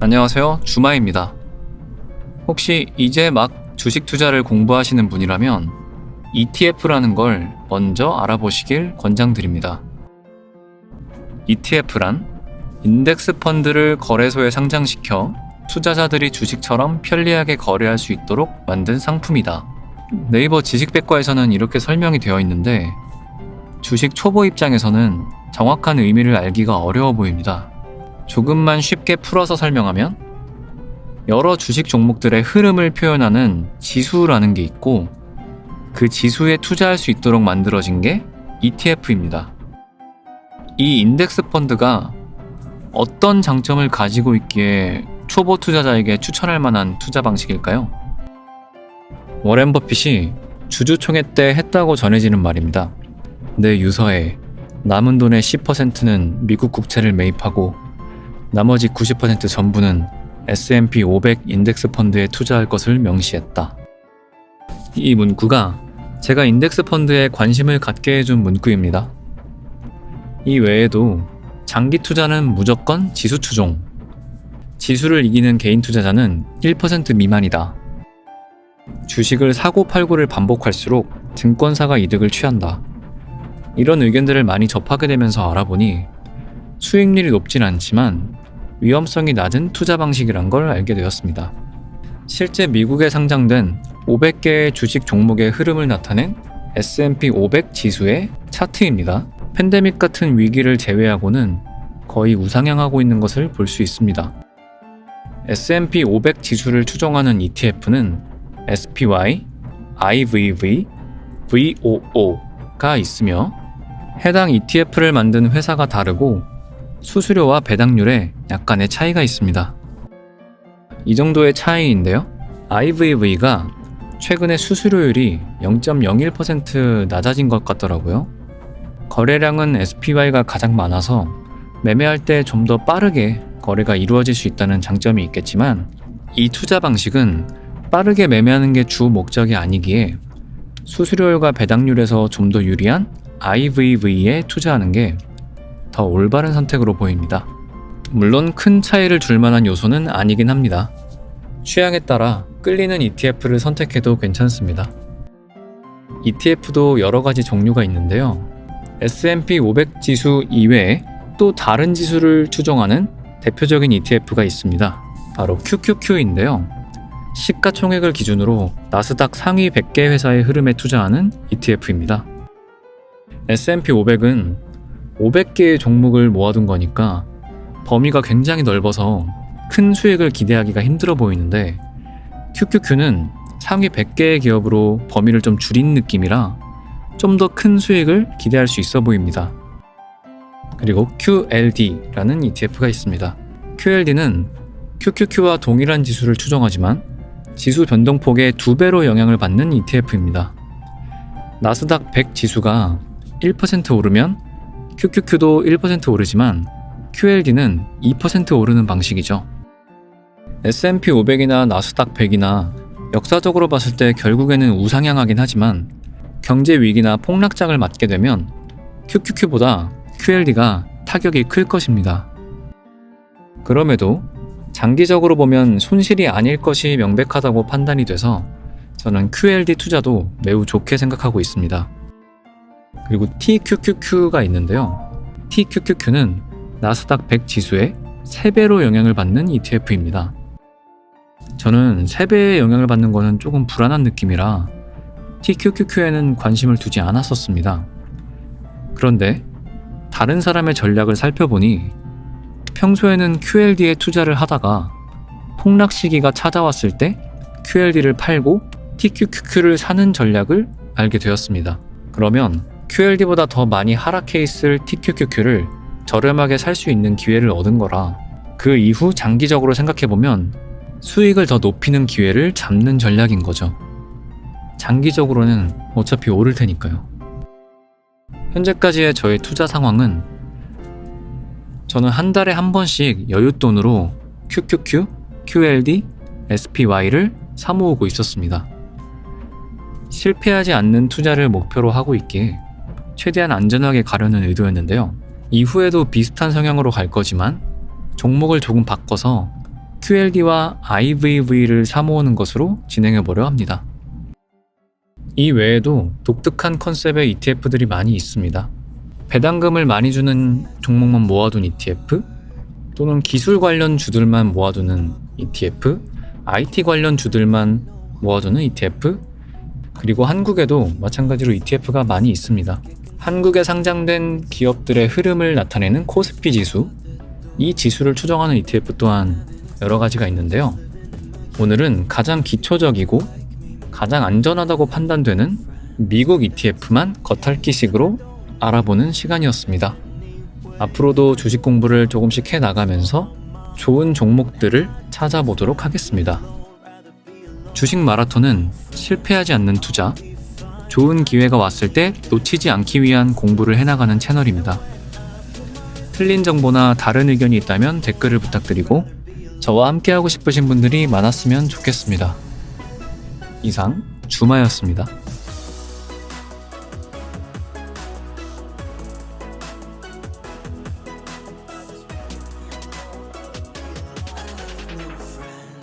안녕하세요. 주마입니다. 혹시 이제 막 주식 투자를 공부하시는 분이라면 ETF라는 걸 먼저 알아보시길 권장드립니다. ETF란 인덱스 펀드를 거래소에 상장시켜 투자자들이 주식처럼 편리하게 거래할 수 있도록 만든 상품이다. 네이버 지식백과에서는 이렇게 설명이 되어 있는데 주식 초보 입장에서는 정확한 의미를 알기가 어려워 보입니다. 조금만 쉽게 풀어서 설명하면 여러 주식 종목들의 흐름을 표현하는 지수라는 게 있고 그 지수에 투자할 수 있도록 만들어진 게 ETF입니다. 이 인덱스 펀드가 어떤 장점을 가지고 있기에 초보 투자자에게 추천할 만한 투자 방식일까요? 워렌 버핏이 주주총회 때 했다고 전해지는 말입니다. 내 유서에 남은 돈의 10%는 미국 국채를 매입하고 나머지 90% 전부는 S&P 500 인덱스 펀드에 투자할 것을 명시했다. 이 문구가 제가 인덱스 펀드에 관심을 갖게 해준 문구입니다. 이 외에도 장기 투자는 무조건 지수 추종, 지수를 이기는 개인 투자자는 1% 미만이다. 주식을 사고 팔고를 반복할수록 증권사가 이득을 취한다. 이런 의견들을 많이 접하게 되면서 알아보니 수익률이 높진 않지만 위험성이 낮은 투자 방식이란 걸 알게 되었습니다. 실제 미국에 상장된 500개의 주식 종목의 흐름을 나타낸 S&P 500 지수의 차트입니다. 팬데믹 같은 위기를 제외하고는 거의 우상향하고 있는 것을 볼 수 있습니다. S&P 500 지수를 추종하는 ETF는 SPY, IVV, VOO가 있으며 해당 ETF를 만든 회사가 다르고 수수료와 배당률에 약간의 차이가 있습니다. 이 정도의 차이인데요. IVV가 최근에 수수료율이 0.01% 낮아진 것 같더라고요. 거래량은 SPY가 가장 많아서 매매할 때 좀 더 빠르게 거래가 이루어질 수 있다는 장점이 있겠지만 이 투자 방식은 빠르게 매매하는 게 주 목적이 아니기에 수수료율과 배당률에서 좀 더 유리한 IVV에 투자하는 게 더 올바른 선택으로 보입니다. 물론 큰 차이를 줄 만한 요소는 아니긴 합니다. 취향에 따라 끌리는 ETF를 선택해도 괜찮습니다. ETF도 여러 가지 종류가 있는데요. S&P 500 지수 이외에 또 다른 지수를 추종하는 대표적인 ETF가 있습니다. 바로 QQQ인데요. 시가총액을 기준으로 나스닥 상위 100개 회사의 흐름에 투자하는 ETF입니다. S&P 500은 500개의 종목을 모아둔 거니까 범위가 굉장히 넓어서 큰 수익을 기대하기가 힘들어 보이는데 QQQ는 상위 100개의 기업으로 범위를 좀 줄인 느낌이라 좀 더 큰 수익을 기대할 수 있어 보입니다. 그리고 QLD라는 ETF가 있습니다. QLD는 QQQ와 동일한 지수를 추종하지만 지수 변동폭의 2배로 영향을 받는 ETF입니다. 나스닥 100 지수가 1% 오르면 QQQ도 1% 오르지만 QLD는 2% 오르는 방식이죠. S&P 500이나 나스닥 100이나 역사적으로 봤을 때 결국에는 우상향하긴 하지만 경제 위기나 폭락장을 맞게 되면 QQQ보다 QLD가 타격이 클 것입니다. 그럼에도 장기적으로 보면 손실이 아닐 것이 명백하다고 판단이 돼서 저는 QLD 투자도 매우 좋게 생각하고 있습니다. 그리고 TQQQ가 있는데요. TQQQ는 나스닥 100 지수의 3배로 영향을 받는 ETF입니다. 저는 3배의 영향을 받는 것은 조금 불안한 느낌이라 TQQQ에는 관심을 두지 않았었습니다. 그런데 다른 사람의 전략을 살펴보니 평소에는 QLD에 투자를 하다가 폭락 시기가 찾아왔을 때 QLD를 팔고 TQQQ를 사는 전략을 알게 되었습니다. 그러면 QLD보다 더 많이 하락해 있을 TQQQ를 저렴하게 살 수 있는 기회를 얻은 거라 그 이후 장기적으로 생각해보면 수익을 더 높이는 기회를 잡는 전략인 거죠. 장기적으로는 어차피 오를 테니까요. 현재까지의 저의 투자 상황은 저는 한 달에 한 번씩 여윳돈으로 QQQ, QLD, SPY를 사모으고 있었습니다. 실패하지 않는 투자를 목표로 하고 있기에 최대한 안전하게 가려는 의도였는데요. 이후에도 비슷한 성향으로 갈 거지만 종목을 조금 바꿔서 QLD와 IVV를 사모으는 것으로 진행해보려 합니다. 이 외에도 독특한 컨셉의 ETF들이 많이 있습니다. 배당금을 많이 주는 종목만 모아둔 ETF, 또는 기술 관련 주들만 모아두는 ETF, IT 관련 주들만 모아두는 ETF, 그리고 한국에도 마찬가지로 ETF가 많이 있습니다. 한국에 상장된 기업들의 흐름을 나타내는 코스피 지수, 이 지수를 추정하는 ETF 또한 여러 가지가 있는데요. 오늘은 가장 기초적이고 가장 안전하다고 판단되는 미국 ETF만 겉핥기식으로 알아보는 시간이었습니다. 앞으로도 주식 공부를 조금씩 해나가면서 좋은 종목들을 찾아보도록 하겠습니다. 주식 마라톤은 실패하지 않는 투자, 좋은 기회가 왔을 때 놓치지 않기 위한 공부를 해나가는 채널입니다. 틀린 정보나 다른 의견이 있다면 댓글을 부탁드리고 저와 함께하고 싶으신 분들이 많았으면 좋겠습니다. 이상 주마였습니다.